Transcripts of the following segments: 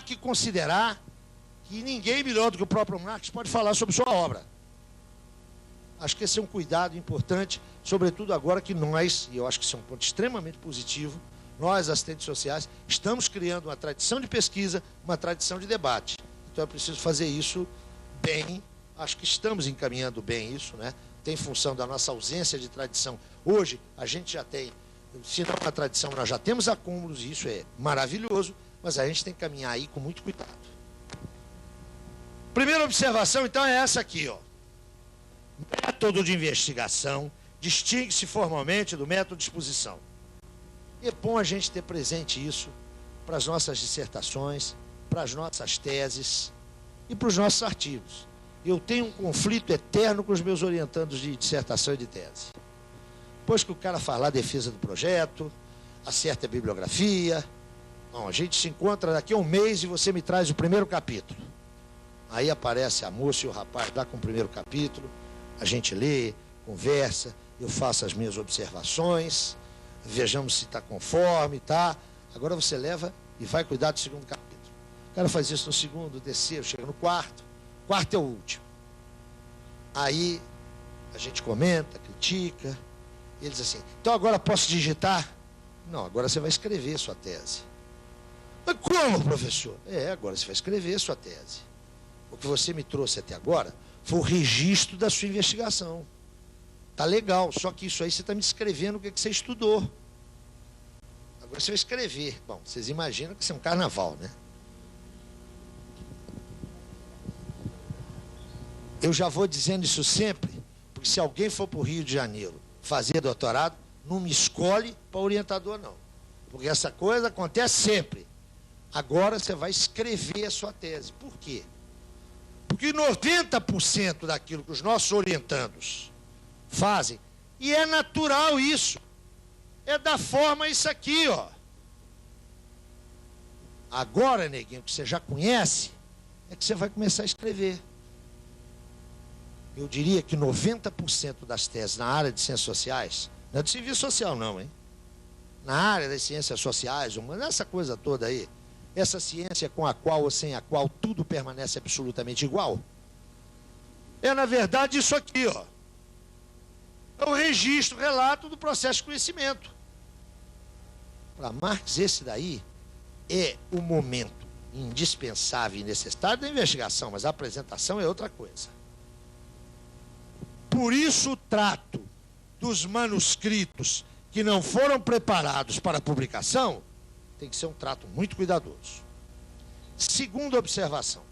que considerar que ninguém melhor do que o próprio Marx pode falar sobre sua obra. Acho que esse é um cuidado importante, sobretudo agora que nós, e eu acho que isso é um ponto extremamente positivo, nós, assistentes sociais, estamos criando uma tradição de pesquisa, uma tradição de debate. Então é preciso fazer isso bem, acho que estamos encaminhando bem isso, né? Tem função da nossa ausência de tradição. Hoje, a gente já tem, se não uma tradição, nós já temos acúmulos, e isso é maravilhoso, mas a gente tem que caminhar aí com muito cuidado. Primeira observação, então, é essa aqui, ó. Método de investigação distingue-se formalmente do método de exposição. E é bom a gente ter presente isso para as nossas dissertações, para as nossas teses e para os nossos artigos. Eu tenho um conflito eterno com os meus orientandos de dissertação e de tese. Depois que o cara faz lá a defesa do projeto, acerta a bibliografia, bom, a gente se encontra daqui a um mês e você me traz o primeiro capítulo. Aí aparece a moça e o rapaz lá com o primeiro capítulo, a gente lê, conversa, eu faço as minhas observações, vejamos se está conforme, tá? Agora você leva e vai cuidar do segundo capítulo. O cara faz isso no segundo, terceiro, chega no quarto. Quarto é o último. Aí a gente comenta, critica, e eles assim, então agora posso digitar? Não, agora você vai escrever sua tese. Mas como, professor? Agora você vai escrever sua tese. O que você me trouxe até agora foi o registro da sua investigação. Tá legal, só que isso aí você está me descrevendo o que você estudou. Agora você vai escrever. Bom, vocês imaginam que isso é um carnaval, né? Eu já vou dizendo isso sempre, porque se alguém for para o Rio de Janeiro fazer doutorado, não me escolhe para orientador, não. Porque essa coisa acontece sempre. Agora você vai escrever a sua tese. Por quê? Porque 90% daquilo que os nossos orientandos fazem, e é natural isso, é da forma isso aqui, ó. Agora, neguinho, que você já conhece, é que você vai começar a escrever. Eu diria que 90% das teses na área de ciências sociais, não é de serviço social não, hein? Na área das ciências sociais, essa coisa toda aí, essa ciência com a qual ou sem a qual tudo permanece absolutamente igual, é na verdade isso aqui, ó. É o registro, o relato do processo de conhecimento. Para Marx, esse daí é o momento indispensável e necessário da investigação, mas a apresentação é outra coisa. Por isso o trato dos manuscritos que não foram preparados para publicação tem que ser um trato muito cuidadoso. Segunda observação.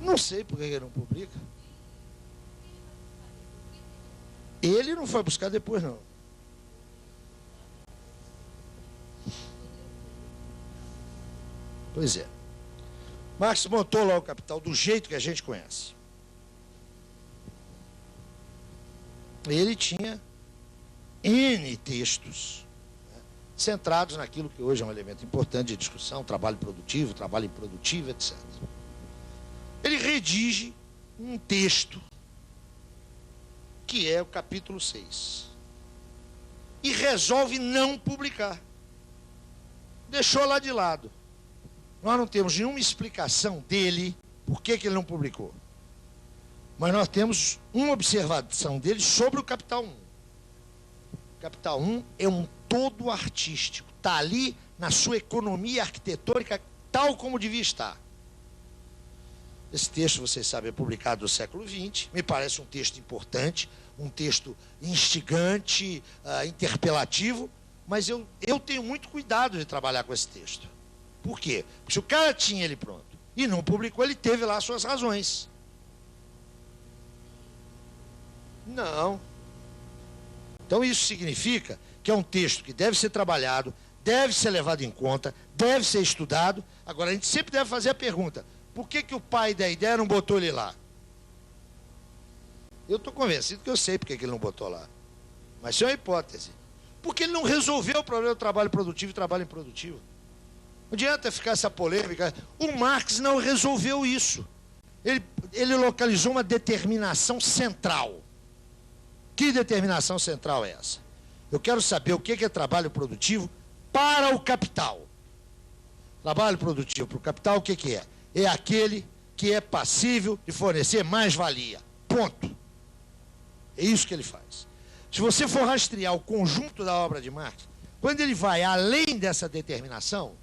Não sei por que ele não publica. Ele não foi buscar depois, não. Pois é. Marx montou lá o Capital do jeito que a gente conhece. Ele tinha N textos, né, centrados naquilo que hoje é um elemento importante de discussão, trabalho produtivo, trabalho improdutivo, etc. Ele redige um texto que é o capítulo 6 e resolve não publicar. Deixou lá de lado. Nós não temos nenhuma explicação dele por que ele não publicou. Mas nós temos uma observação dele sobre o Capital 1. O Capital 1 é um todo artístico. Está ali na sua economia arquitetônica tal como devia estar. Esse texto, vocês sabem, é publicado no século XX. Me parece um texto importante, um texto instigante, interpelativo, mas eu tenho muito cuidado de trabalhar com esse texto. Por quê? Porque se o cara tinha ele pronto e não publicou, ele teve lá as suas razões. Não. Então isso significa que é um texto que deve ser trabalhado, deve ser levado em conta, deve ser estudado. Agora, a gente sempre deve fazer a pergunta: por que, que o pai da ideia não botou ele lá? Eu estou convencido que eu sei por que, que ele não botou lá. Mas isso é uma hipótese. Porque ele não resolveu o problema do trabalho produtivo e trabalho improdutivo. Não adianta ficar essa polêmica. O Marx não resolveu isso. Ele localizou uma determinação central. Que determinação central é essa? Eu quero saber o que é trabalho produtivo para o capital. Trabalho produtivo para o capital, o que é? É aquele que é passível de fornecer mais-valia. Ponto. É isso que ele faz. Se você for rastrear o conjunto da obra de Marx, quando ele vai além dessa determinação,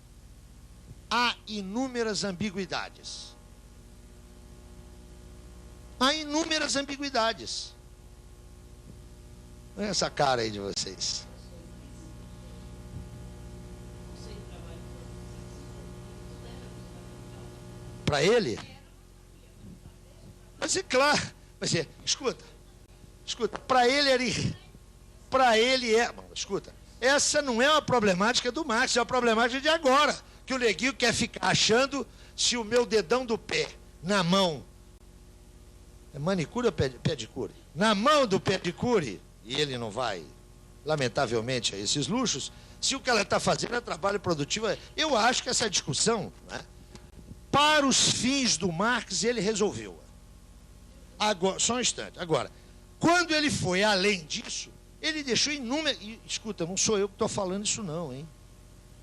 há inúmeras ambiguidades. Há inúmeras ambiguidades. Olha essa cara aí de vocês. Para ele? Mas é claro. Mas é, escuta, para ele era. Para ele é. Escuta, essa não é uma problemática do Marx, é uma problemática de agora. Que o neguinho quer ficar achando se o meu dedão do pé na mão. É manicure ou pedicure? Na mão do pedicure, e ele não vai, lamentavelmente, a esses luxos, se o que ela está fazendo é trabalho produtivo. Eu acho que essa discussão, né, para os fins do Marx, ele resolveu. Agora, só um instante. Agora, quando ele foi além disso, ele deixou inúmeras. E, escuta, não sou eu que estou falando isso, não, hein?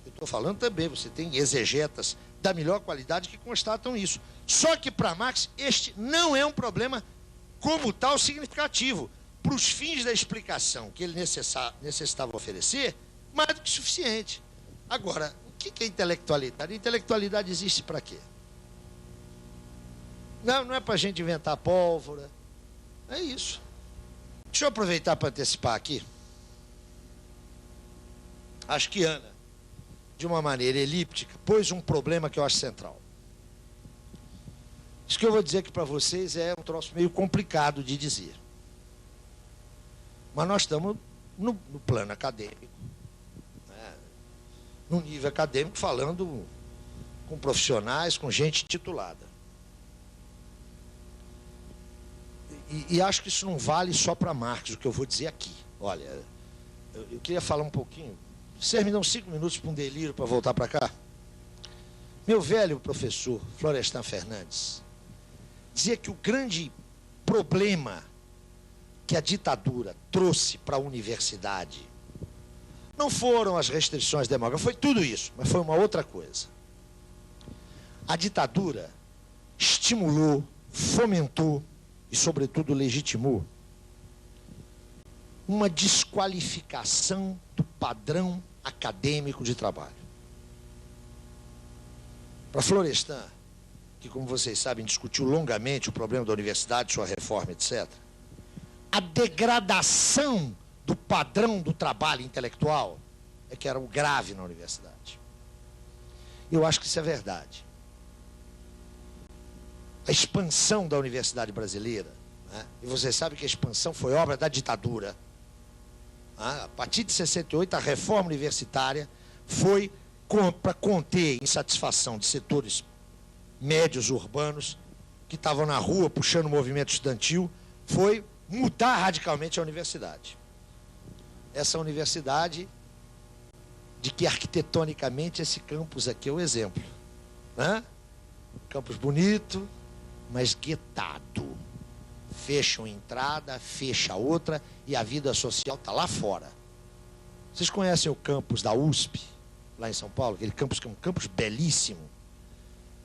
Eu estou falando também, você tem exegetas da melhor qualidade que constatam isso. Só que para Marx, este não é um problema como tal significativo. Para os fins da explicação que ele necessitava oferecer, mais do que suficiente. Agora, o que é intelectualidade? Intelectualidade existe para quê? Não é para a gente inventar pólvora. É isso. Deixa eu aproveitar para antecipar aqui. Acho que Ana, de uma maneira elíptica, pôs um problema que eu acho central. Isso que eu vou dizer aqui para vocês é um troço meio complicado de dizer. Mas nós estamos no plano acadêmico, né, no nível acadêmico, falando com profissionais, com gente titulada. E acho que isso não vale só para Marx, o que eu vou dizer aqui. Olha, eu queria falar um pouquinho. Vocês me dão 5 minutos para um delírio para voltar para cá? Meu velho professor, Florestan Fernandes, dizia que o grande problema que a ditadura trouxe para a universidade não foram as restrições demográficas, foi tudo isso, mas foi uma outra coisa. A ditadura estimulou, fomentou e, sobretudo, legitimou uma desqualificação do padrão acadêmico de trabalho. Para Florestan, que, como vocês sabem, discutiu longamente o problema da universidade, sua reforma, etc., a degradação do padrão do trabalho intelectual é que era o grave na universidade. Eu acho que isso é verdade. A expansão da universidade brasileira, né, e vocês sabem que a expansão foi obra da ditadura. A partir de 68, a reforma universitária foi para conter insatisfação de setores médios urbanos que estavam na rua puxando o movimento estudantil, foi mudar radicalmente a universidade. Essa universidade, de que arquitetonicamente esse campus aqui é o exemplo. Né? Campus bonito, mas guetado. Fecha uma entrada, fecha outra, e a vida social está lá fora. Vocês conhecem o campus da USP, lá em São Paulo? Aquele campus que é um campus belíssimo.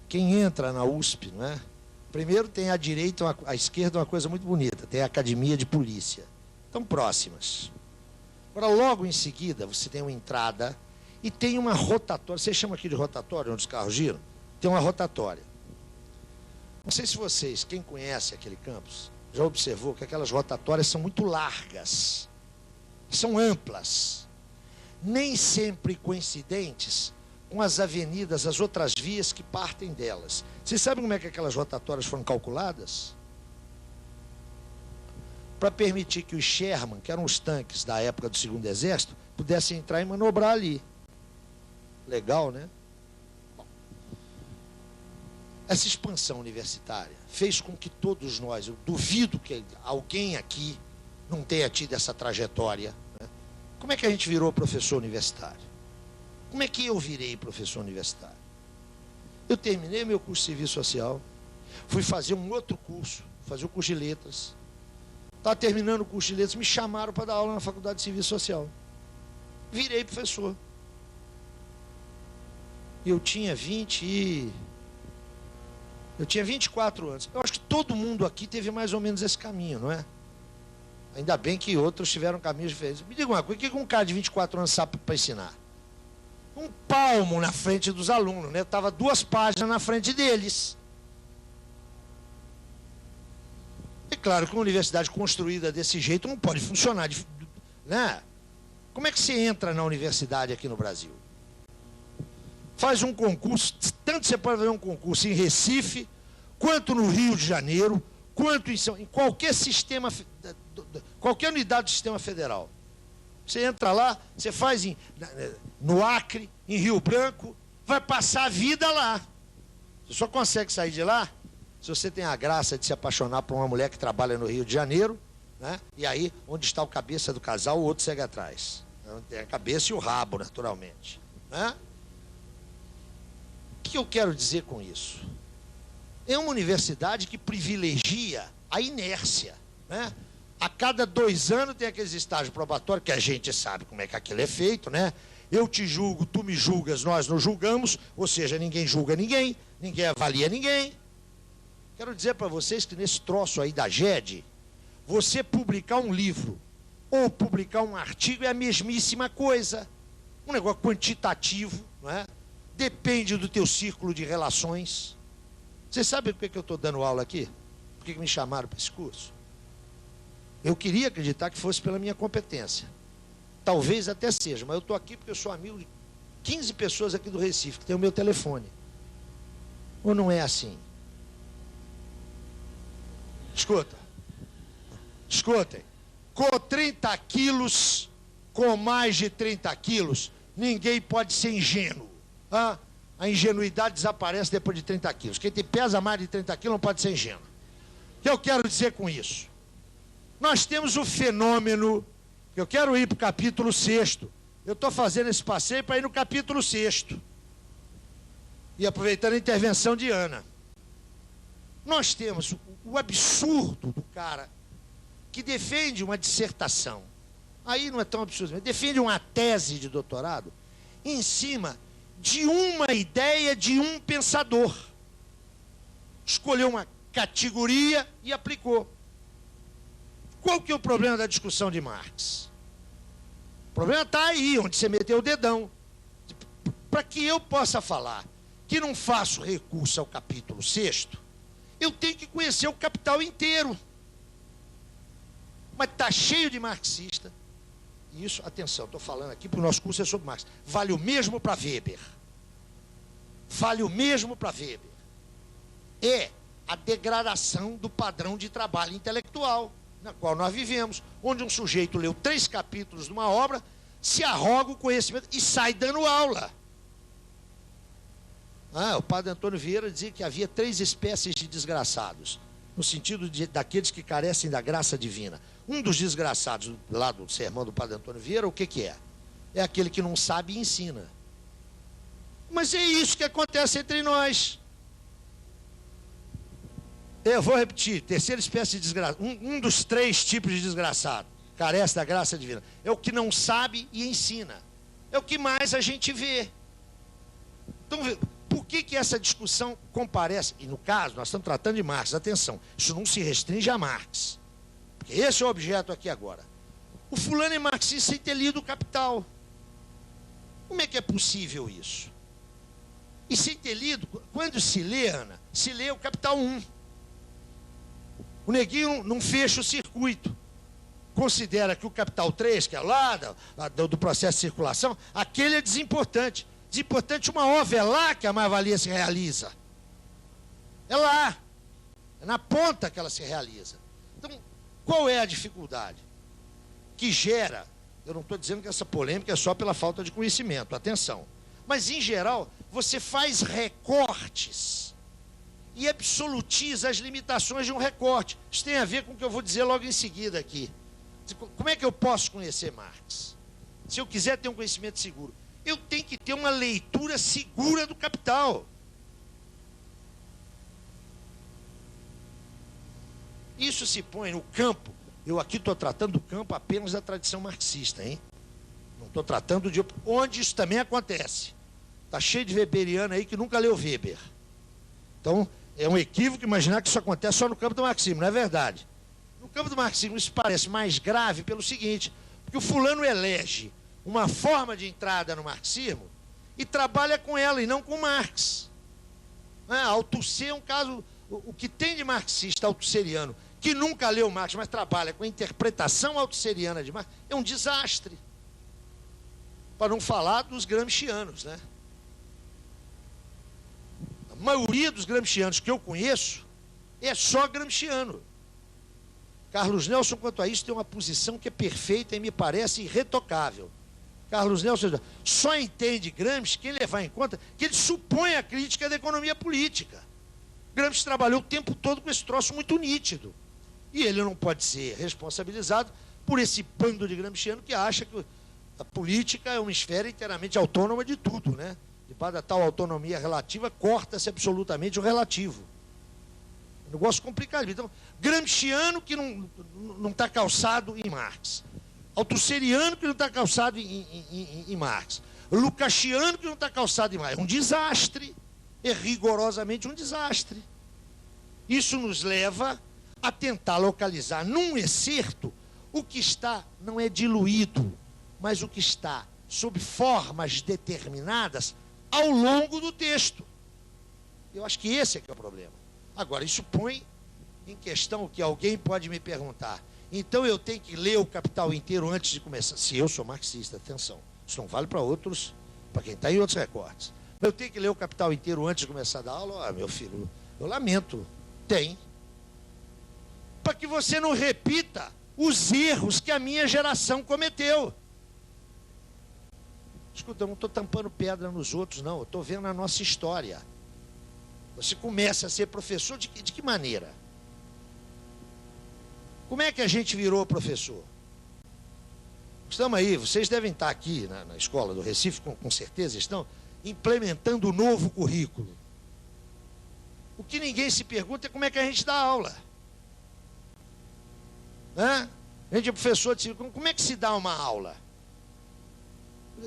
Quem entra na USP, não é? Primeiro tem à direita, à esquerda, uma coisa muito bonita. Tem a academia de polícia. Estão próximas. Agora, logo em seguida, você tem uma entrada e tem uma rotatória. Vocês chamam aqui de rotatória, onde os carros giram? Tem uma rotatória. Não sei se vocês, quem conhece aquele campus, já observou que aquelas rotatórias são muito largas. São amplas. Nem sempre coincidentes com as avenidas, as outras vias que partem delas. Vocês sabem como é que aquelas rotatórias foram calculadas? Para permitir que os Sherman, que eram os tanques da época do Segundo Exército, pudessem entrar e manobrar ali. legal, né? Essa expansão universitária fez com que todos nós, eu duvido que alguém aqui não tenha tido essa trajetória, né? Como é que a gente virou professor universitário? Como é que eu virei professor universitário? Eu terminei meu curso de serviço social, fui fazer um outro curso, fazer o curso de letras. Estava terminando o curso de letras, me chamaram para dar aula na faculdade de serviço social. Virei professor. Eu tinha 24 anos. Eu acho que todo mundo aqui teve mais ou menos esse caminho, não é? Ainda bem que outros tiveram caminhos diferentes. Me diga uma coisa, o que um cara de 24 anos sabe para ensinar? Um palmo na frente dos alunos, né? Estava 2 páginas na frente deles. É claro que uma universidade construída desse jeito não pode funcionar, né? Como é que você entra na universidade aqui no Brasil? Faz um concurso, tanto você pode fazer um concurso em Recife, quanto no Rio de Janeiro, quanto em qualquer sistema, qualquer unidade do sistema federal. Você entra lá, você faz no Acre, em Rio Branco, vai passar a vida lá. Você só consegue sair de lá se você tem a graça de se apaixonar por uma mulher que trabalha no Rio de Janeiro, né? E aí, onde está o cabeça do casal, o outro segue atrás. Tem a cabeça e o rabo, naturalmente, né? O que eu quero dizer com isso? É uma universidade que privilegia a inércia, né? A cada 2 anos tem aqueles estágios probatórios, que a gente sabe como é que aquilo é feito, né? Eu te julgo, tu me julgas, nós nos julgamos, ou seja, ninguém julga ninguém, ninguém avalia ninguém. Quero dizer para vocês que nesse troço aí da GED, você publicar um livro ou publicar um artigo é a mesmíssima coisa. Um negócio quantitativo, não é? Depende do teu círculo de relações. Vocês sabem por que eu estou dando aula aqui? Por que me chamaram para esse curso? Eu queria acreditar que fosse pela minha competência. Talvez até seja, mas eu estou aqui porque eu sou amigo de 15 pessoas aqui do Recife, que tem o meu telefone. Ou não é assim? Escutem. Com 30 quilos, com mais de 30 quilos, ninguém pode ser ingênuo. Ah, a ingenuidade desaparece depois de 30 quilos. Quem pesa mais de 30 quilos não pode ser ingênuo. O que eu quero dizer com isso? Nós temos o fenômeno, eu quero ir para o capítulo 6º. Eu estou fazendo esse passeio para ir no capítulo 6º. E aproveitando a intervenção de Ana. Nós temos o absurdo do cara que defende uma dissertação. Aí não é tão absurdo, mas defende uma tese de doutorado em cima de uma ideia de um pensador. Escolheu uma categoria e aplicou. Qual que é o problema da discussão de Marx? O problema está aí, onde você meteu o dedão. Para que eu possa falar que não faço recurso ao capítulo 6º, eu tenho que conhecer o Capital inteiro. Mas está cheio de marxista. E isso, atenção, estou falando aqui, porque o nosso curso é sobre Marx. Vale o mesmo para Weber. Vale o mesmo para Weber. É a degradação do padrão de trabalho intelectual na qual nós vivemos, onde um sujeito leu 3 capítulos de uma obra, se arroga o conhecimento e sai dando aula. O padre Antônio Vieira dizia que havia 3 espécies de desgraçados, no sentido daqueles que carecem da graça divina. Um dos desgraçados lá do sermão do padre Antônio Vieira, o que é? É aquele que não sabe e ensina. Mas é isso que acontece entre nós. Eu vou repetir, terceira espécie de desgraçado. Um dos 3 tipos de desgraçado, carece da graça divina. É o que não sabe e ensina. É o que mais a gente vê. Então, por que essa discussão comparece? E no caso, nós estamos tratando de Marx, atenção, isso não se restringe a Marx. Porque esse é o objeto aqui agora. O fulano é marxista sem ter lido o Capital. Como é que é possível isso? E sem ter lido, quando se lê, Ana, se lê o Capital 1. O neguinho não fecha o circuito. Considera que o Capital 3, que é lá do processo de circulação, aquele é desimportante. Desimportante uma obra, é lá que a mais-valia se realiza. É lá. É na ponta que ela se realiza. Então, qual é a dificuldade? Que gera, eu não estou dizendo que essa polêmica é só pela falta de conhecimento, atenção. Mas, em geral, você faz recortes e absolutiza as limitações de um recorte. Isso tem a ver com o que eu vou dizer logo em seguida aqui. Como é que eu posso conhecer Marx? Se eu quiser ter um conhecimento seguro, eu tenho que ter uma leitura segura do Capital. Isso se põe no campo. Eu aqui estou tratando do campo apenas da tradição marxista, hein? Não estou tratando de onde isso também acontece. Está cheio de weberiano aí que nunca leu Weber. Então, é um equívoco imaginar que isso acontece só no campo do marxismo, não é verdade. No campo do marxismo isso parece mais grave pelo seguinte, porque o fulano elege uma forma de entrada no marxismo e trabalha com ela e não com Marx. Althusser é um caso, o que tem de marxista althusseriano, que nunca leu Marx, mas trabalha com a interpretação althusseriana de Marx, é um desastre. Para não falar dos gramscianos, né? A maioria dos gramscianos que eu conheço é só gramsciano. Carlos Nelson, quanto a isso, tem uma posição que é perfeita e me parece irretocável. Carlos Nelson só entende Gramsci quem levar em conta que ele supõe a crítica da economia política. Gramsci trabalhou o tempo todo com esse troço muito nítido. E ele não pode ser responsabilizado por esse bando de gramsciano que acha que a política é uma esfera inteiramente autônoma de tudo, né? Debaixo da tal autonomia relativa, corta-se absolutamente o relativo. Um negócio complicado. Então, gramsciano que não está calçado em Marx. Althusseriano que não está calçado em Marx. Lukácsiano que não está calçado em Marx. É um desastre. É rigorosamente um desastre. Isso nos leva a tentar localizar num excerto o que está, não é diluído, mas o que está sob formas determinadas ao longo do texto. Eu acho que esse é que é o problema. Agora, isso põe em questão o que alguém pode me perguntar. Então eu tenho que ler o Capital inteiro antes de começar. Se eu sou marxista, atenção. Isso não vale para outros, para quem está em outros recortes. Eu tenho que ler o Capital inteiro antes de começar a dar aula? Ah, meu filho, eu lamento. Tem. Para que você não repita os erros que a minha geração cometeu. Escuta, eu não estou tampando pedra nos outros, não. Eu estou vendo a nossa história. Você começa a ser professor de que maneira? Como é que a gente virou professor? Estamos aí, vocês devem estar aqui na escola do Recife, com certeza estão, implementando o novo currículo. O que ninguém se pergunta é como é que a gente dá aula. A gente é professor de civil, como é que se dá uma aula?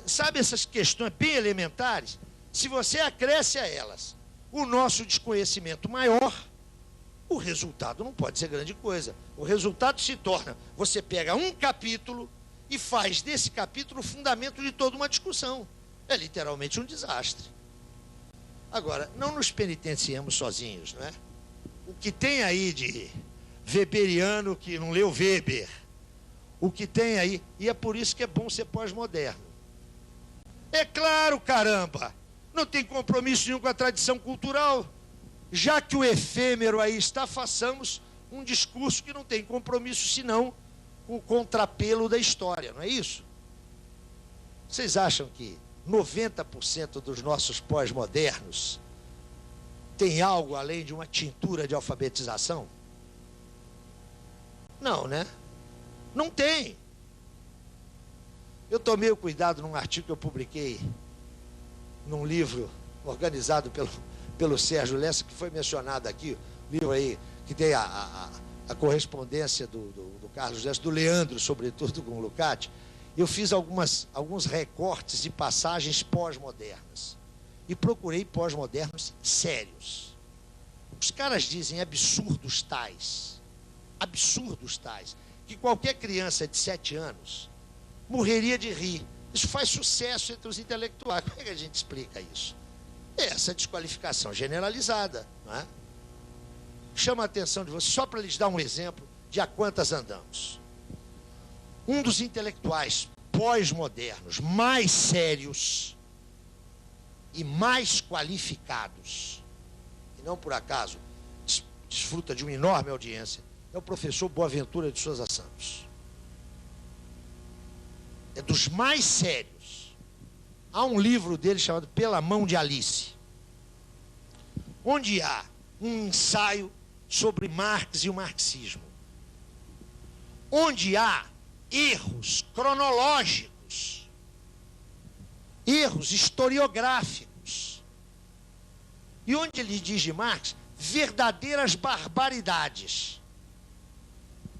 Sabe essas questões bem elementares? Se você acresce a elas o nosso desconhecimento maior, o resultado não pode ser grande coisa. O resultado se torna, você pega um capítulo e faz desse capítulo o fundamento de toda uma discussão. É literalmente um desastre. Agora, não nos penitenciemos sozinhos, não é? O que tem aí de weberiano que não leu Weber, o que tem aí, e é por isso que é bom ser pós-moderno. É claro, caramba, não tem compromisso nenhum com a tradição cultural. Já que o efêmero aí está, façamos um discurso que não tem compromisso senão com o contrapelo da história, não é isso? Vocês acham que 90% dos nossos pós-modernos tem algo além de uma tintura de alfabetização? Não, né? Não tem. Eu tomei o cuidado num artigo que eu publiquei num livro organizado pelo Sérgio Lessa, que foi mencionado aqui, livro aí que tem a correspondência do Carlos Lessa, do Leandro, sobretudo, com o Lucati. Eu fiz alguns recortes e passagens pós-modernas. E procurei pós-modernos sérios. Os caras dizem absurdos tais, que qualquer criança de 7 anos morreria de rir. Isso faz sucesso entre os intelectuais. Como é que a gente explica isso? Essa desqualificação generalizada, não é? Chama a atenção de vocês, só para lhes dar um exemplo de a quantas andamos. Um dos intelectuais pós-modernos mais sérios e mais qualificados, e não por acaso desfruta de uma enorme audiência, é o professor Boaventura de Souza Santos. É dos mais sérios. há um livro dele chamado Pela Mão de Alice, onde há um ensaio sobre Marx e o marxismo, onde há erros cronológicos, erros historiográficos, e onde ele diz de Marx verdadeiras barbaridades.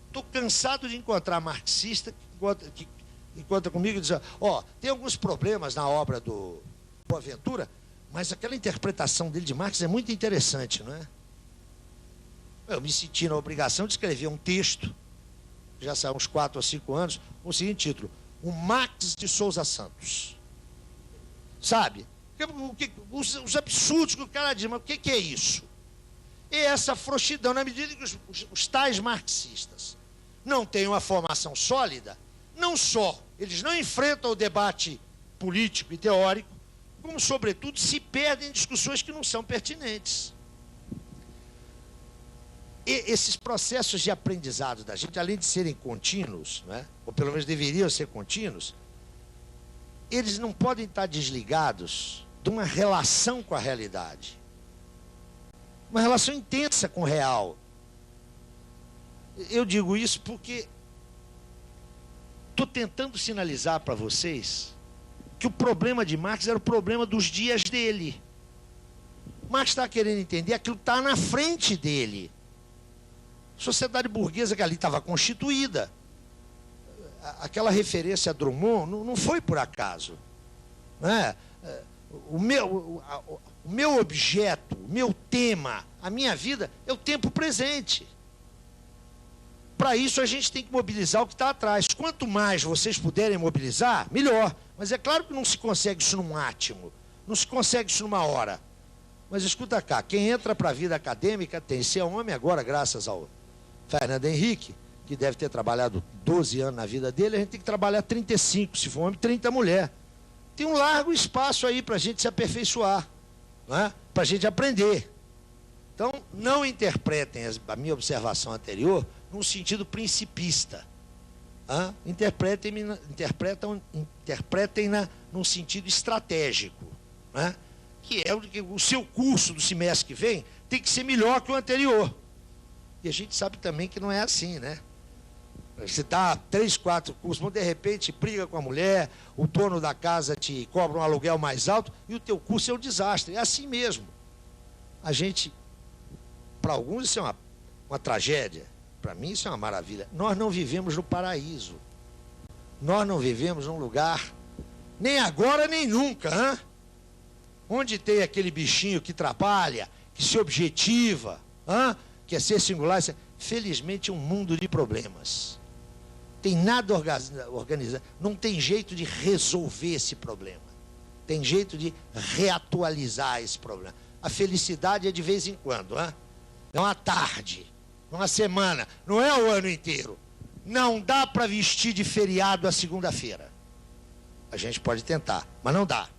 Estou cansado de encontrar marxista que encontra comigo e diz, tem alguns problemas na obra do Boaventura, mas aquela interpretação dele de Marx é muito interessante, não é? Eu me senti na obrigação de escrever um texto, já saiu uns 4 ou 5 anos, com o seguinte título: O Marx de Souza Santos. Sabe? Os absurdos que o cara diz, mas o que é isso? E essa frouxidão, na medida que os tais marxistas não têm uma formação sólida, não só eles não enfrentam o debate político e teórico, como, sobretudo, se perdem em discussões que não são pertinentes. E esses processos de aprendizado da gente, além de serem contínuos, né, ou pelo menos deveriam ser contínuos, eles não podem estar desligados de uma relação com a realidade. Uma relação intensa com o real. Eu digo isso porque estou tentando sinalizar para vocês que o problema de Marx era o problema dos dias dele. Marx está querendo entender aquilo que está na frente dele. A sociedade burguesa que ali estava constituída. Aquela referência a Drummond não foi por acaso. Né? O meu objeto, o meu tema, a minha vida é o tempo presente. Para isso a gente tem que mobilizar o que está atrás. Quanto mais vocês puderem mobilizar, melhor. Mas é claro que não se consegue isso num átimo, não se consegue isso numa hora. Mas escuta cá, quem entra para a vida acadêmica tem. Se é homem agora, graças ao Fernando Henrique, que deve ter trabalhado 12 anos na vida dele, a gente tem que trabalhar 35, se for homem, 30 mulher. Tem um largo espaço aí para a gente se aperfeiçoar, né? Para a gente aprender. Então, não interpretem a minha observação anterior num sentido principista. Interpretem-na num sentido estratégico, né? Que é o seu curso do semestre que vem tem que ser melhor que o anterior. E a gente sabe também que não é assim, né? Você dá 3, 4 cursos, mas de repente briga com a mulher, o dono da casa te cobra um aluguel mais alto e o teu curso é um desastre. É assim mesmo. A gente, para alguns isso é uma tragédia, para mim isso é uma maravilha. Nós não vivemos no paraíso. Nós não vivemos num lugar, nem agora nem nunca, onde tem aquele bichinho que trabalha, que se objetiva, quer ser singular. Felizmente é um mundo de problemas. Tem nada organizado, não tem jeito de resolver esse problema. Tem jeito de reatualizar esse problema. A felicidade é de vez em quando, é uma tarde, uma semana, não é o ano inteiro. Não dá para vestir de feriado a segunda-feira. A gente pode tentar, mas não dá.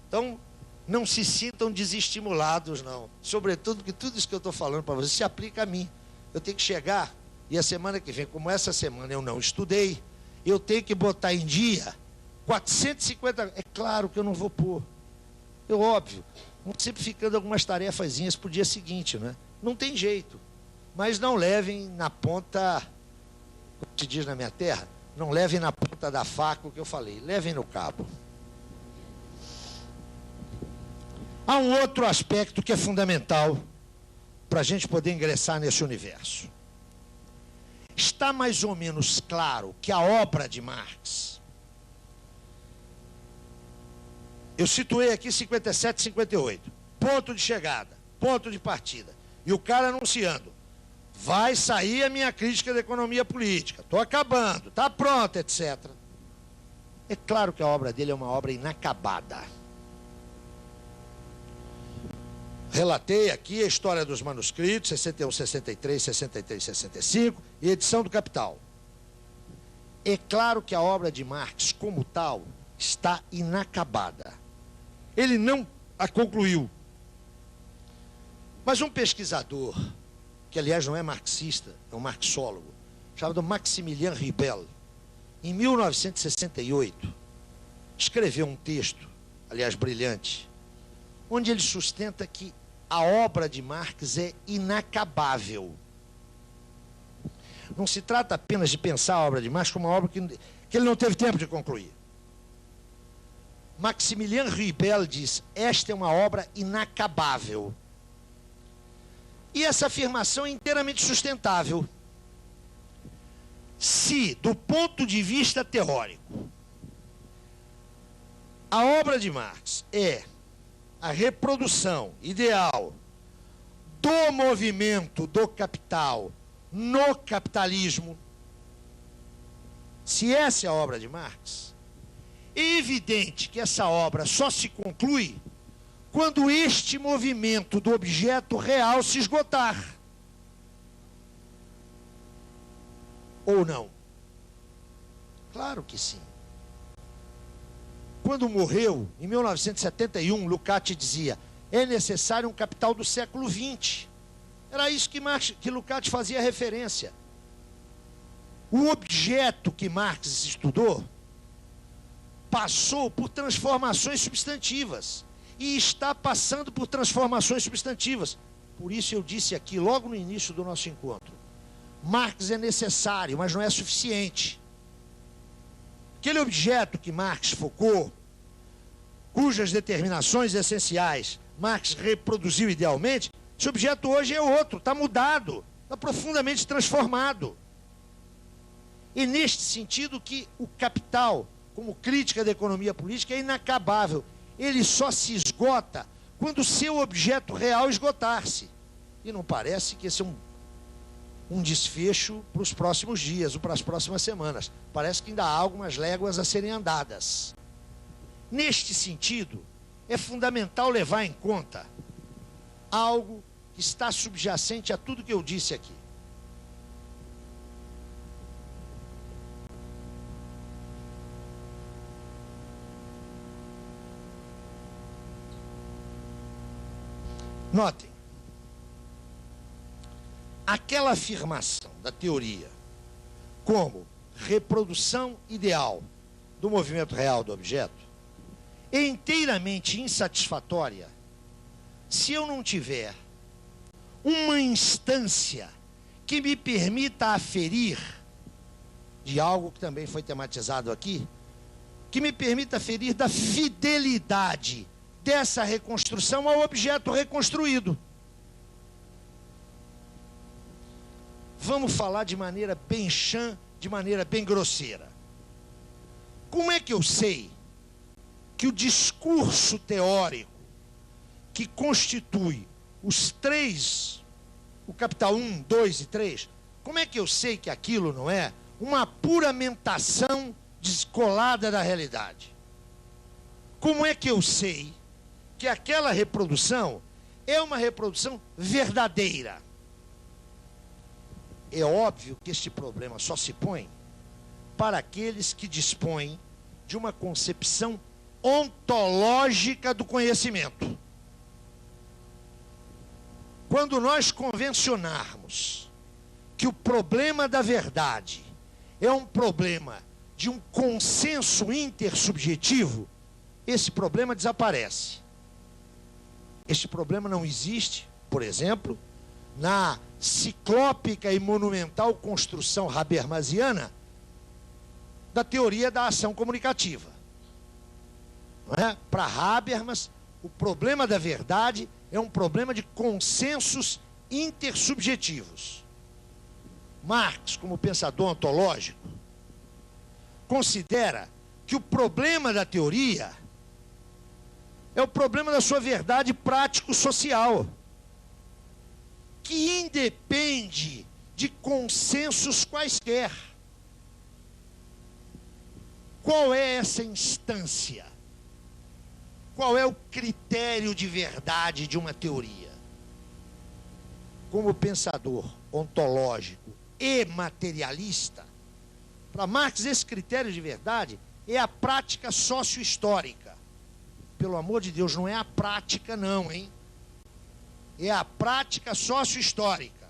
Então, não se sintam desestimulados, não. Sobretudo porque tudo isso que eu estou falando para vocês se aplica a mim. Eu tenho que chegar, e a semana que vem, como essa semana eu não estudei, eu tenho que botar em dia 450... É claro que eu não vou pôr. É óbvio. Vão sempre ficando algumas tarefazinhas para o dia seguinte, né? Não tem jeito. Mas não levem na ponta, como se diz na minha terra, não levem na ponta da faca o que eu falei. Levem no cabo. Há um outro aspecto que é fundamental para a gente poder ingressar nesse universo. Está mais ou menos claro que a obra de Marx, eu situei aqui 57, 58, ponto de chegada, ponto de partida, e o cara anunciando, vai sair a minha crítica da economia política, estou acabando, está pronta, etc. É claro que a obra dele é uma obra inacabada. Relatei aqui a história dos manuscritos, 61, 63, 63, 65, e edição do Capital. É claro que a obra de Marx, como tal, está inacabada. Ele não a concluiu. Mas um pesquisador, que aliás não é marxista, é um marxólogo, chamado Maximilien Ribel, em 1968, escreveu um texto, aliás, brilhante, onde ele sustenta que a obra de Marx é inacabável. Não se trata apenas de pensar a obra de Marx como uma obra que ele não teve tempo de concluir. Maximilien Ribel diz: esta é uma obra inacabável. E essa afirmação é inteiramente sustentável. Se, do ponto de vista teórico, a obra de Marx é a reprodução ideal do movimento do capital no capitalismo, se essa é a obra de Marx, é evidente que essa obra só se conclui quando este movimento do objeto real se esgotar. Ou não? Claro que sim. Quando morreu, em 1971, Lukács dizia: é necessário um capital do século XX. Era isso que Lukács fazia referência. O objeto que Marx estudou passou por transformações substantivas e está passando por transformações substantivas. Por isso eu disse aqui, logo no início do nosso encontro, Marx é necessário, mas não é suficiente. Aquele objeto que Marx focou, cujas determinações essenciais Marx reproduziu idealmente, esse objeto hoje é outro, está mudado, está profundamente transformado. E neste sentido que o capital, como crítica da economia política, é inacabável. Ele só se esgota quando o seu objeto real esgotar-se. E não parece que esse é um desfecho para os próximos dias ou para as próximas semanas. Parece que ainda há algumas léguas a serem andadas. Neste sentido, é fundamental levar em conta algo que está subjacente a tudo que eu disse aqui. Notem, aquela afirmação da teoria como reprodução ideal do movimento real do objeto é inteiramente insatisfatória se eu não tiver uma instância que me permita aferir de algo que também foi tematizado aqui, que me permita aferir da fidelidade dessa reconstrução ao objeto reconstruído. Vamos falar de maneira bem chã, de maneira bem grosseira. Como é que eu sei que o discurso teórico que constitui os três, o capital 1, 2 e 3, como é que eu sei que aquilo não é uma puramentação descolada da realidade? Como é que eu sei que aquela reprodução é uma reprodução verdadeira? É óbvio que este problema só se põe para aqueles que dispõem de uma concepção ontológica do conhecimento. Quando nós convencionarmos que o problema da verdade é um problema de um consenso intersubjetivo, esse problema desaparece. Este problema não existe, por exemplo, na ciclópica e monumental construção habermasiana da teoria da ação comunicativa. Não é? Para Habermas, o problema da verdade é um problema de consensos intersubjetivos. Marx, como pensador ontológico, considera que o problema da teoria é o problema da sua verdade prático-social, que independe de consensos quaisquer. Qual é essa instância? Qual é o critério de verdade de uma teoria? Como pensador ontológico e materialista, para Marx esse critério de verdade é a prática sócio-histórica. Pelo amor de Deus, não é a prática não, hein? É a prática sócio-histórica.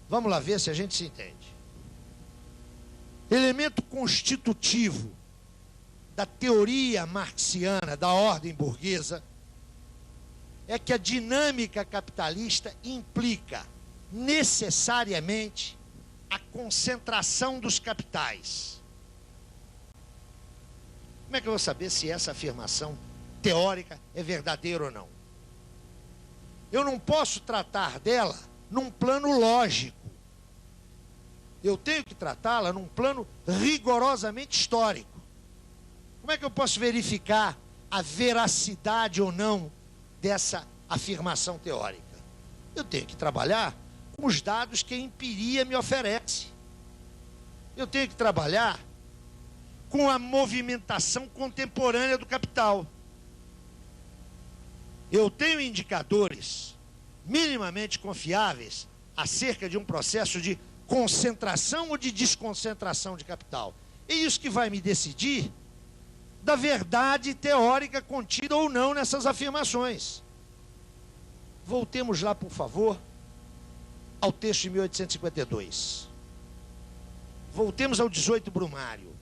Vamos lá ver se a gente se entende. Elemento constitutivo da teoria marxiana da ordem burguesa é que a dinâmica capitalista implica necessariamente a concentração dos capitais. Como é que eu vou saber se essa afirmação teórica é verdadeira ou não? Eu não posso tratar dela num plano lógico. Eu tenho que tratá-la num plano rigorosamente histórico. Como é que eu posso verificar a veracidade ou não dessa afirmação teórica? Eu tenho que trabalhar com os dados que a empiria me oferece. Eu tenho que trabalhar com a movimentação contemporânea do capital. Eu tenho indicadores minimamente confiáveis acerca de um processo de concentração ou de desconcentração de capital. É isso que vai me decidir da verdade teórica contida ou não nessas afirmações. Voltemos lá, por favor, ao texto de 1852. Voltemos ao 18 Brumário.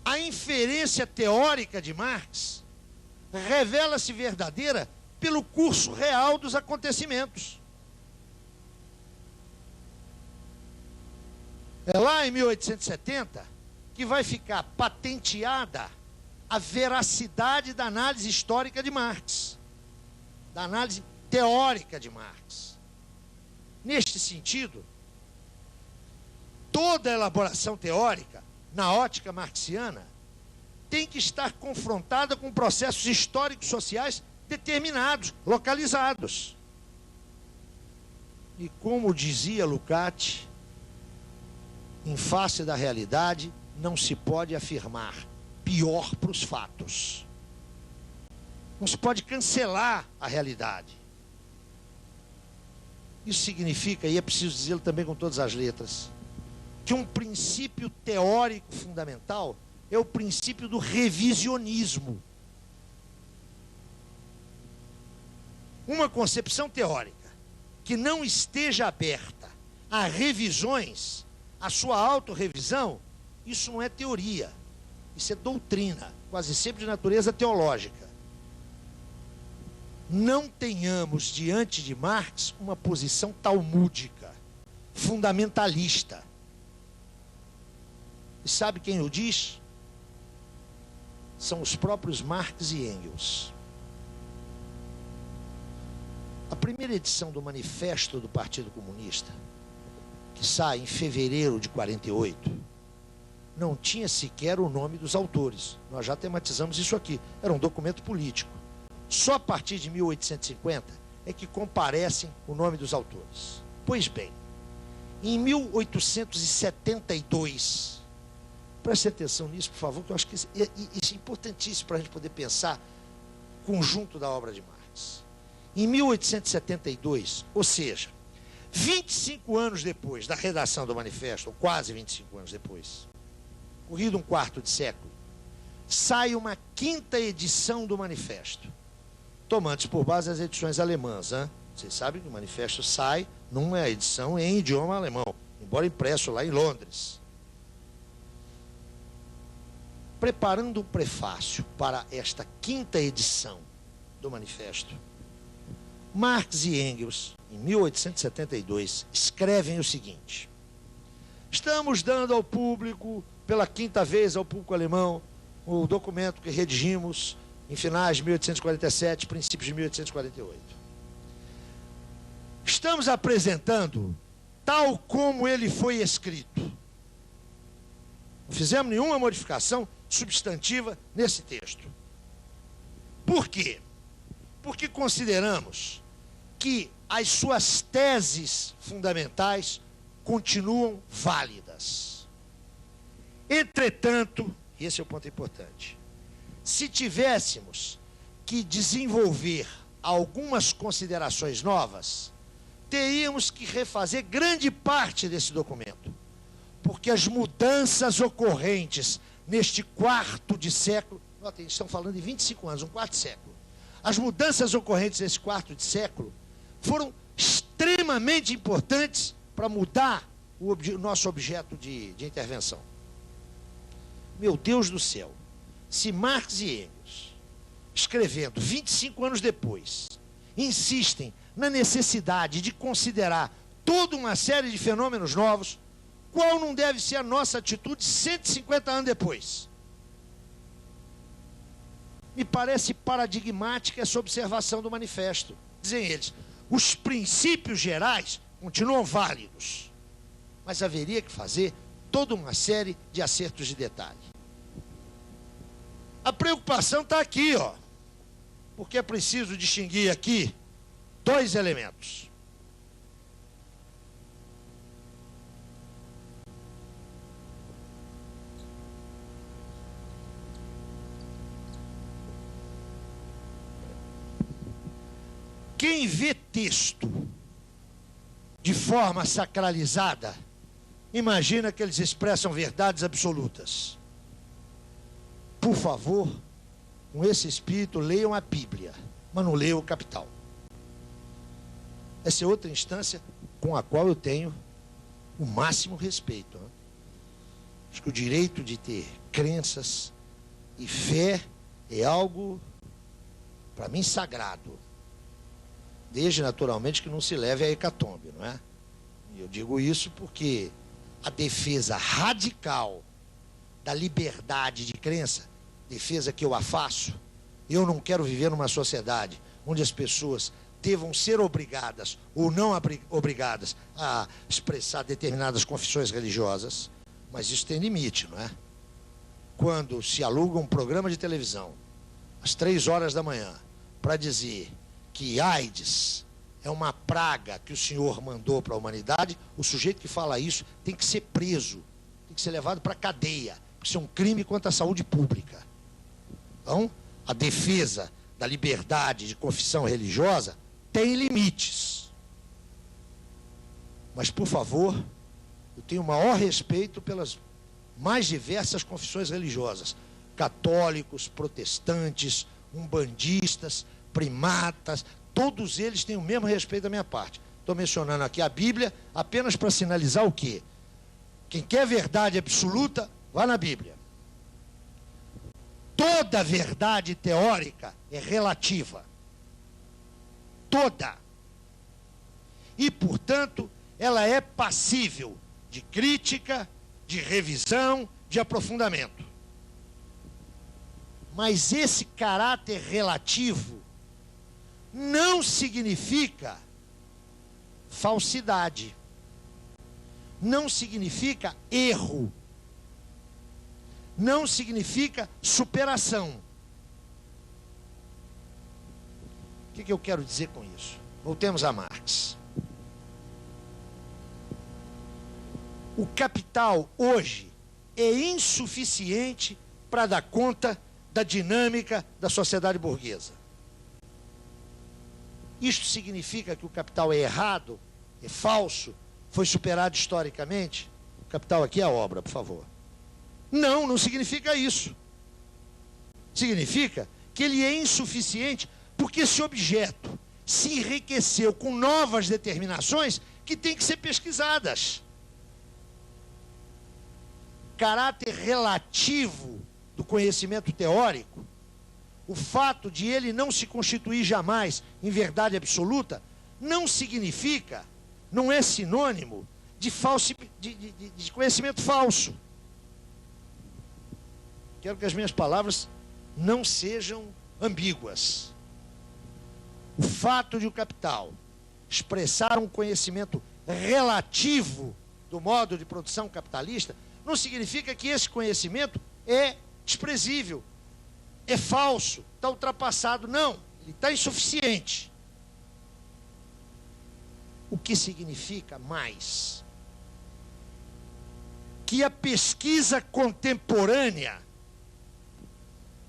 A inferência teórica de Marx revela-se verdadeira pelo curso real dos acontecimentos. É lá em 1870 que vai ficar patenteada a veracidade da análise histórica de Marx, da análise teórica de Marx. Neste sentido, toda elaboração teórica, na ótica marxiana, tem que estar confrontada com processos históricos sociais determinados, localizados. E como dizia Lukács, em face da realidade, não se pode afirmar pior para os fatos. Não se pode cancelar a realidade. Isso significa, e é preciso dizê-lo também com todas as letras, que um princípio teórico fundamental é o princípio do revisionismo. Uma concepção teórica que não esteja aberta a revisões, a sua autorrevisão, isso não é teoria, isso é doutrina, quase sempre de natureza teológica. Não tenhamos diante de Marx uma posição talmúdica, fundamentalista. E sabe quem o diz? São os próprios Marx e Engels. A primeira edição do Manifesto do Partido Comunista, que sai em fevereiro de 48, não tinha sequer o nome dos autores. Nós já tematizamos isso aqui. Era um documento político. Só a partir de 1850 é que comparecem o nome dos autores. Pois bem, em 1872, preste atenção nisso, por favor, que eu acho que isso é importantíssimo para a gente poder pensar o conjunto da obra de Marx. Em 1872, ou seja, 25 anos depois da redação do manifesto, ou quase 25 anos depois, corrido um quarto de século, sai uma quinta edição do manifesto, tomando por base as edições alemãs. Hein? Vocês sabem que o manifesto sai numa edição em idioma alemão, embora impresso lá em Londres. Preparando o prefácio para esta quinta edição do manifesto, Marx e Engels, em 1872, escrevem o seguinte: estamos dando ao público, pela quinta vez ao público alemão, o documento que redigimos em finais de 1847, princípios de 1848. Estamos apresentando tal como ele foi escrito. Não fizemos nenhuma modificação substantiva nesse texto. Por quê? Porque consideramos que as suas teses fundamentais continuam válidas. Entretanto, e esse é o ponto importante, se tivéssemos que desenvolver algumas considerações novas, teríamos que refazer grande parte desse documento, porque as mudanças ocorrentes neste quarto de século, notem, estão falando de 25 anos, um quarto de século, as mudanças ocorrentes nesse quarto de século foram extremamente importantes para mudar o nosso objeto de intervenção. Meu Deus do céu, se Marx e Engels, escrevendo 25 anos depois, insistem na necessidade de considerar toda uma série de fenômenos novos, qual não deve ser a nossa atitude 150 anos depois? Me parece paradigmática essa observação do manifesto. Dizem eles, os princípios gerais continuam válidos, mas haveria que fazer toda uma série de acertos de detalhe. A preocupação está aqui, ó, porque é preciso distinguir aqui dois elementos. Quem vê texto de forma sacralizada, imagina que eles expressam verdades absolutas. Por favor, com esse espírito, leiam a Bíblia, mas não leiam o Capital. Essa é outra instância com a qual eu tenho o máximo respeito. Acho que o direito de ter crenças e fé é algo, para mim, sagrado. Desde, naturalmente, que não se leve a hecatombe, não é? E eu digo isso porque a defesa radical da liberdade de crença, defesa que eu a faço, eu não quero viver numa sociedade onde as pessoas devam ser obrigadas ou não obrigadas a expressar determinadas confissões religiosas, mas isso tem limite, não é? Quando se aluga um programa de televisão às 3 horas da manhã para dizer que AIDS é uma praga que o Senhor mandou para a humanidade, o sujeito que fala isso tem que ser preso, tem que ser levado para a cadeia, porque isso é um crime contra a saúde pública. Então, a defesa da liberdade de confissão religiosa tem limites. Mas, por favor, eu tenho o maior respeito pelas mais diversas confissões religiosas, católicos, protestantes, umbandistas, primatas, todos eles têm o mesmo respeito da minha parte. Estou mencionando aqui a Bíblia apenas para sinalizar o quê? Quem quer verdade absoluta, vá na Bíblia. Toda verdade teórica é relativa. Toda. E, portanto, ela é passível de crítica, de revisão, de aprofundamento. Mas esse caráter relativo não significa falsidade, não significa erro, não significa superação. O que eu quero dizer com isso? Voltemos a Marx. O capital hoje é insuficiente para dar conta da dinâmica da sociedade burguesa. Isto significa que o capital é errado, é falso, foi superado historicamente? O capital aqui é a obra, por favor. Não, não significa isso. Significa que ele é insuficiente porque esse objeto se enriqueceu com novas determinações que têm que ser pesquisadas. Caráter relativo do conhecimento teórico, o fato de ele não se constituir jamais em verdade absoluta, não significa, não é sinônimo de conhecimento falso. Quero que as minhas palavras não sejam ambíguas. O fato de o capital expressar um conhecimento relativo do modo de produção capitalista, não significa que esse conhecimento é desprezível, é falso, está ultrapassado. Não, ele está insuficiente. O que significa mais? Que a pesquisa contemporânea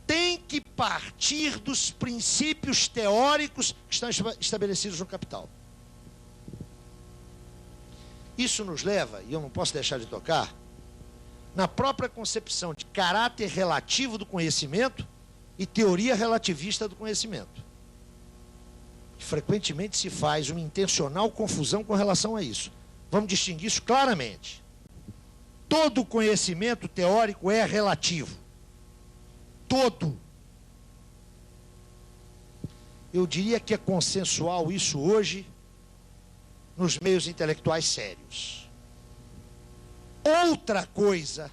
tem que partir dos princípios teóricos que estão estabelecidos no Capital. Isso nos leva, e eu não posso deixar de tocar, na própria concepção de caráter relativo do conhecimento e teoria relativista do conhecimento. Frequentemente se faz uma intencional confusão com relação a isso. Vamos distinguir isso claramente. todo conhecimento teórico é relativo. Todo. Eu diria que é consensual isso hoje nos meios intelectuais sérios. Outra coisa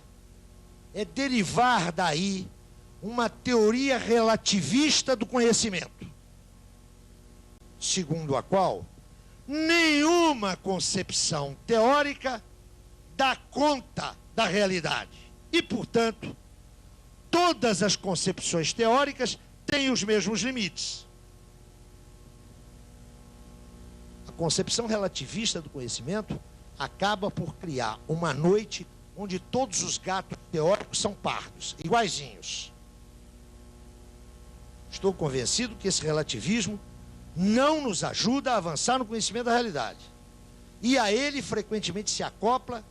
é derivar daí uma teoria relativista do conhecimento, segundo a qual nenhuma concepção teórica dá conta da realidade. E, portanto, todas as concepções teóricas têm os mesmos limites. A concepção relativista do conhecimento acaba por criar uma noite onde todos os gatos teóricos são pardos, iguaizinhos. Estou convencido que esse relativismo não nos ajuda a avançar no conhecimento da realidade. E a ele frequentemente se acopla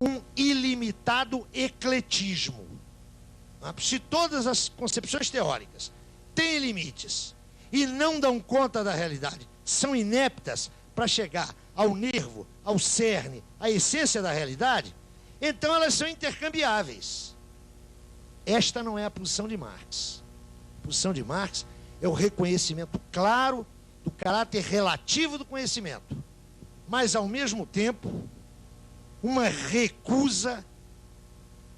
um ilimitado ecletismo. Se todas as concepções teóricas têm limites e não dão conta da realidade, são ineptas para chegar ao nervo, ao cerne, à essência da realidade, então elas são intercambiáveis. Esta não é a posição de Marx. A posição de Marx é o reconhecimento claro do caráter relativo do conhecimento, mas, ao mesmo tempo, uma recusa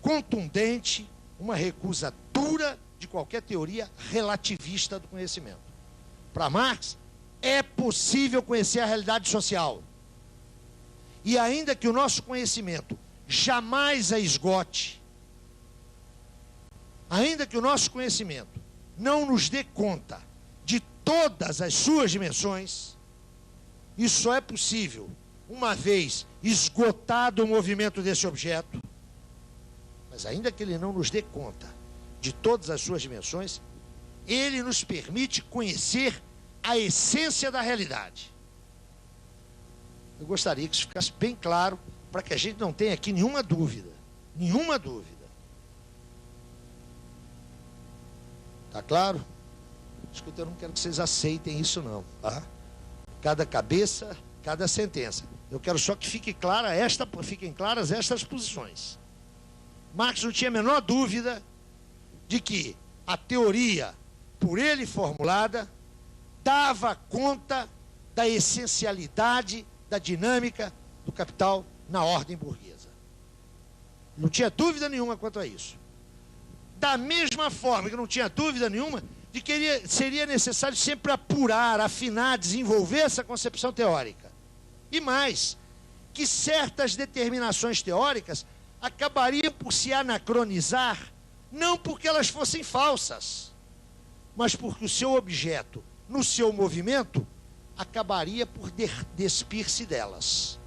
contundente, uma recusa dura de qualquer teoria relativista do conhecimento. Para Marx, é possível conhecer a realidade social. E ainda que o nosso conhecimento jamais a esgote, ainda que o nosso conhecimento não nos dê conta de todas as suas dimensões, isso só é possível uma vez esgotado o movimento desse objeto. Mas ainda que ele não nos dê conta de todas as suas dimensões, ele nos permite conhecer a essência da realidade. Eu gostaria que isso ficasse bem claro, para que a gente não tenha aqui nenhuma dúvida. Nenhuma dúvida. Tá claro? Escuta, eu não quero que vocês aceitem isso não, tá? Cada cabeça, cada sentença. Eu quero só que fiquem claras estas posições. Marx não tinha a menor dúvida de que a teoria, por ele formulada, dava conta da essencialidade da dinâmica do capital na ordem burguesa. Não tinha dúvida nenhuma quanto a isso. Da mesma forma que não tinha dúvida nenhuma de que seria necessário sempre apurar, afinar, desenvolver essa concepção teórica. E mais, que certas determinações teóricas acabariam por se anacronizar, não porque elas fossem falsas, mas porque o seu objeto, no seu movimento, acabaria por despir-se delas.